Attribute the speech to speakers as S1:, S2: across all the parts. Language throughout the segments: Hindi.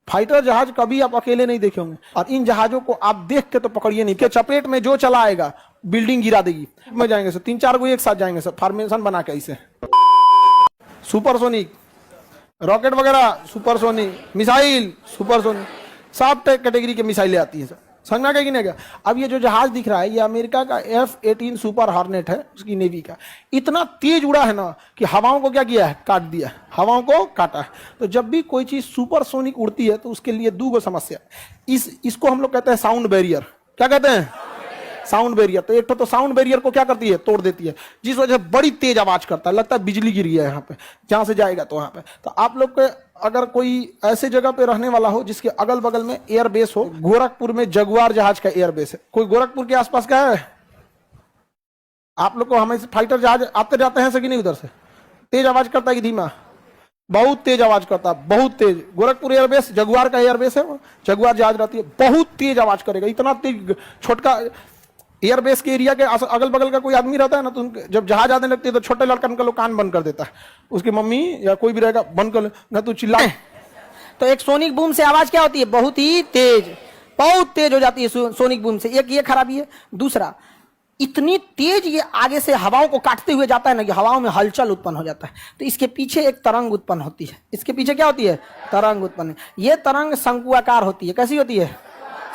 S1: फाइटर जहाज कभी आप अकेले नहीं देखे होंगे, और इन जहाजों को आप देख के तो पकड़िए नहीं कि चपेट में जो चला आएगा बिल्डिंग गिरा देगी। में जाएंगे सर, 3-4 को एक साथ जाएंगे सर, फॉर्मेशन बना के ऐसे। सुपरसोनिक रॉकेट वगैरह, सुपरसोनिक मिसाइल, सुपरसोनिक सब कैटेगरी के मिसाइलें आती है सर, समझना क्या कि नहीं क्या। अब ये जो जहाज दिख रहा है ये अमेरिका का F-18 सुपर हॉर्नेट है, उसकी नेवी का। इतना तेज उड़ा है ना कि हवाओं को क्या किया है, काट दिया, हवाओं को काटा है। तो जब भी कोई चीज सुपरसोनिक उड़ती है तो उसके लिए दो समस्या, इसको हम लोग कहते हैं साउंड बैरियर। क्या कहते हैं? Sound barrier. तो एक तो साउंड बैरियर को क्या करती है, तोड़ देती है, जिस वजह से बड़ी तेज आवाज करता है, लगता है बिजली गिरी है यहाँ पे, जहां से जाएगा तो वहां पे। तो आप लोग के अगर कोई ऐसे जगह पे रहने वाला हो जिसके अगल बगल में एयर बेस हो, गोरखपुर में जगुआर जहाज का एयर बेस है। कोई गोरखपुर के आसपास का है? आप लोग को हमेशा फाइटर जहाज आते जाते हैं कि नहीं? उधर से तेज आवाज करता है कि धीमा? बहुत तेज आवाज करता है, बहुत तेज। गोरखपुर एयरबेस जगुआर का एयरबेस है, जगुआर जहाज रहती है, बहुत तेज आवाज करेगा, इतना तेज। छोटका एयरबेस के एरिया के अगल बगल का कोई आदमी रहता है ना, तो जब जहाज आने लगती है तो छोटे लड़का उनका लोग कान बंद कर देता है, उसकी मम्मी या कोई भी रहेगा बंद कर ना, तो चिल्ला।
S2: तो एक सोनिक बूम से आवाज क्या होती है, बहुत ही तेज, बहुत तेज हो जाती है सोनिक बूम से। एक ये खराबी है। दूसरा, इतनी तेज ये आगे से हवाओं को काटते हुए जाता है ना कि हवाओं में हलचल उत्पन्न हो जाता है। तो इसके पीछे एक तरंग उत्पन्न होती है। इसके पीछे क्या होती है? तरंग उत्पन्न। ये तरंग शंकुआकार होती है। कैसी होती है?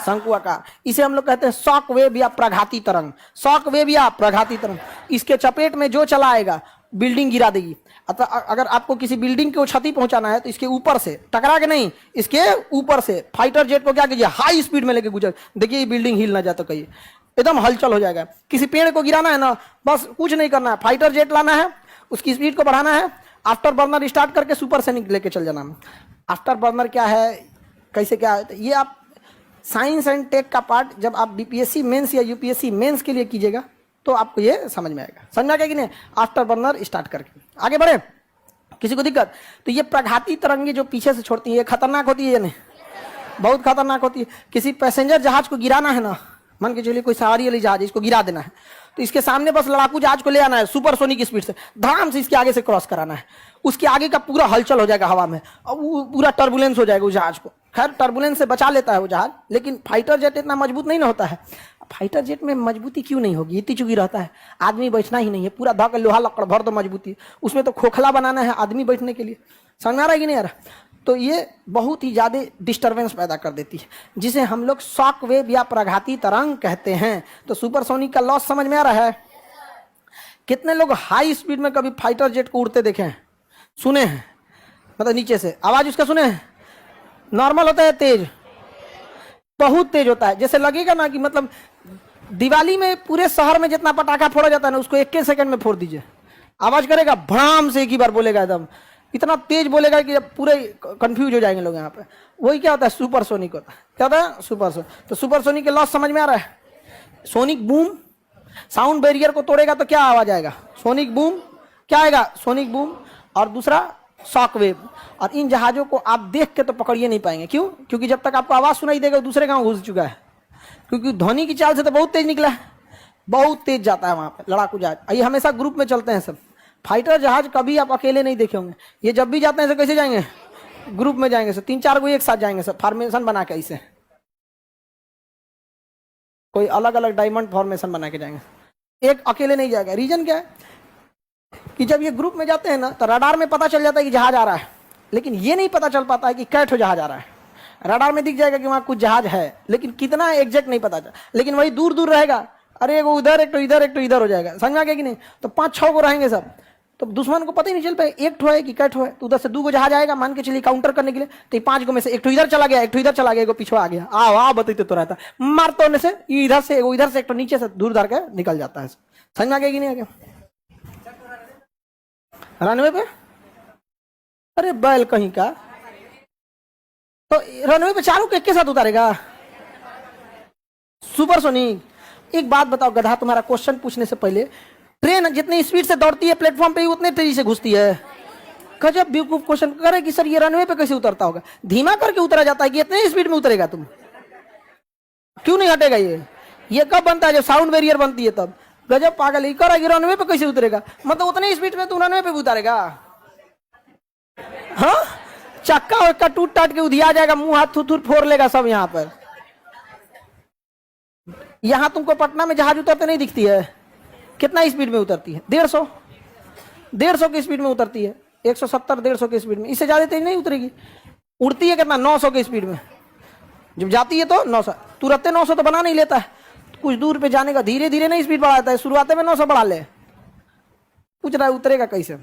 S2: शंकुआकार। इसे हम लोग कहते हैं शॉक वेव या प्रघाती तरंग। शॉक वेव या प्रघाती तरंग। इसके चपेट में जो चला आएगा बिल्डिंग गिरा देगी। अगर आपको किसी बिल्डिंग को क्षति पहुंचाना है तो इसके ऊपर से टकरा के नहीं, इसके ऊपर से फाइटर जेट को क्या कीजिए, हाई स्पीड में लेके गुजर, देखिए ये बिल्डिंग हिल ना जाए तो कहिए एकदम हलचल हो जाएगा। किसी पेड़ को गिराना है ना, बस कुछ नहीं करना है, फाइटर जेट लाना है, उसकी स्पीड को बढ़ाना है, आफ्टर बर्नर स्टार्ट करके सुपरसोनिक लेके चल जाना है। आफ्टर बर्नर क्या है, कैसे क्या है, ये आप साइंस एंड टेक का पार्ट जब आप बीपीएससी मेंस या यूपीएससी मेंस के लिए कीजिएगा तो आपको ये समझ में आएगा। समझ में आएगा कि नहीं? आफ्टर बर्नर स्टार्ट करके आगे बढ़े। किसी को दिक्कत? तो ये प्रघाती तरंगे जो पीछे से छोड़ती है, ये खतरनाक होती है या नहीं? बहुत खतरनाक होती है। किसी पैसेंजर जहाज को गिराना है ना, मान के चलिए कोई सवारी वाली जहाज, इसको गिरा देना है, तो इसके सामने बस लड़ाकू जहाज को ले आना है सुपरसोनिक स्पीड से, धड़ाम से इसके आगे से क्रॉस कराना है, उसके आगे का पूरा हलचल हो जाएगा हवा में, और वो पूरा टर्बुलेंस हो जाएगा उस जहाज को। खैर टर्बुलेंस से बचा लेता है वो जहाज, लेकिन फाइटर जेट इतना मजबूत नहीं ना होता है। फाइटर जेट में मजबूती क्यों नहीं होगी, इतनी चुकी रहता है, आदमी बैठना ही नहीं है, पूरा धक लोहा लकड़ भर दो मजबूती, उसमें तो खोखला बनाना है आदमी बैठने के लिए। समझ आ रहा है कि नहीं आ रहा? तो ये बहुत ही ज्यादा डिस्टर्बेंस पैदा कर देती है, जिसे हम लोग शॉक वेव या प्रघाती तरंग कहते हैं। तो सुपरसोनिक का लॉस समझ में आ रहा है? कितने लोग हाई स्पीड में कभी फाइटर जेट को उड़ते देखे हैं, सुने हैं? मतलब नीचे से आवाज उसका सुने हैं? नॉर्मल होता है, तेज, बहुत तेज होता है, जैसे लगेगा ना कि मतलब दिवाली में पूरे शहर में जितना पटाखा फोड़ा जाता है ना, उसको 1 सेकंड में फोड़ दीजिए, आवाज करेगा भड़ाम से, एक ही बार बोलेगा, एकदम इतना तेज बोलेगा कि पूरे कंफ्यूज हो जाएंगे लोग यहाँ पे। वही क्या होता है, सुपरसोनिक होता है। क्या होता है? सुपरसोनिक। तो सुपरसोनिक के लॉस समझ में आ रहा है? सोनिक बूम साउंड बैरियर को तोड़ेगा तो क्या आवाज आएगा, सोनिक बूम। क्या आएगा? Sonic boom. और दूसरा शॉक वेव। और इन जहाजों को आप देख के तो पकड़िए नहीं पाएंगे। क्यों? क्योंकि जब तक आपको आवाज सुनाई देगा दूसरे गांव घुस चुका है, क्योंकि ध्वनि की चाल से तो बहुत तेज निकला है, बहुत तेज जाता है वहां पे लड़ाकू जहाज। ये हमेशा ग्रुप में चलते हैं सब। फाइटर जहाज कभी आप अकेले नहीं देखे होंगे, ये जब भी जाते हैं ऐसे कैसे जाएंगे, ग्रुप में जाएंगे सर, 3-4 को एक साथ जाएंगे सर, फॉर्मेशन बना के, ऐसे कोई अलग अलग डायमंड फॉर्मेशन बना के जाएंगे, एक अकेले नहीं जाएगा। रीजन क्या है कि जब ये ग्रुप में जाते हैं ना तो रडार में पता चल जाता है कि जहाज आ रहा है, लेकिन ये नहीं पता चल पाता है कि कैठो जहाज आ रहा है। रडार में दिख जाएगा कि वहां कुछ जहाज है, लेकिन कितना एग्जैक्ट नहीं पता चला, लेकिन वही दूर दूर रहेगा, अरे एगो उधर एक तो इधर एक तो इधर हो जाएगा। समझ में आ गया कि नहीं? तो 5-6 को रहेंगे सब, तो दुश्मन को पता ही नहीं चल पाए एक ठो है कि कैठो है। तो उधर से 2 जहाज आएगा मान के चलिए काउंटर करने के लिए, तो 5 को में से एक ठो इधर चला गया, एक ठो इधर चला गया, एक पीछे आ गया, आओ आओ बताते तो रहता मार तोड़ने से इधर से एक तो नीचे से दूर धार के निकल जाता है। समझ में आ गया कि नहीं आ गया? रनवे पे, अरे बैल कहीं का, तो रनवे पे चारों को एक के साथ उतारेगा सुपरसोनिक। एक बात बताओ गधा, तुम्हारा क्वेश्चन पूछने से पहले, ट्रेन जितनी स्पीड से दौड़ती है प्लेटफॉर्म पे उतने तेजी से घुसती है। गजब बेवकूफ क्वेश्चन करे कि सर ये रनवे पे कैसे उतरता होगा, धीमा करके उतरा जाता है कि इतने स्पीड में उतरेगा, तुम क्यों नहीं हटेगा? ये कब बनता है? जब साउंड बैरियर बनती है तब। गजब पागल ही करा कि रनवे पे कैसे उतरेगा, मतलब उतने स्पीड में तू रनवे पे उतारेगा? हाँ चक्का वक्का टूट टाट के उधिया जाएगा, मुंह हाथ थूथूर फोड़ लेगा सब यहाँ पर। यहां तुमको पटना में जहाज उतरते नहीं दिखती है? कितना स्पीड में उतरती है? 150 की स्पीड में उतरती है, 170 150 की स्पीड में, इससे ज्यादा तेज नहीं उतरेगी। उड़ती है कितना? 900 की स्पीड में। जब जाती है तो 900, तुरंत 900 तो बना नहीं लेता है, कुछ दूर पे जाने का धीरे धीरे नहीं स्पीड बढ़ाता है, शुरुआत में 900 बढ़ा ले। पूछ रहा है उतरेगा कैसे?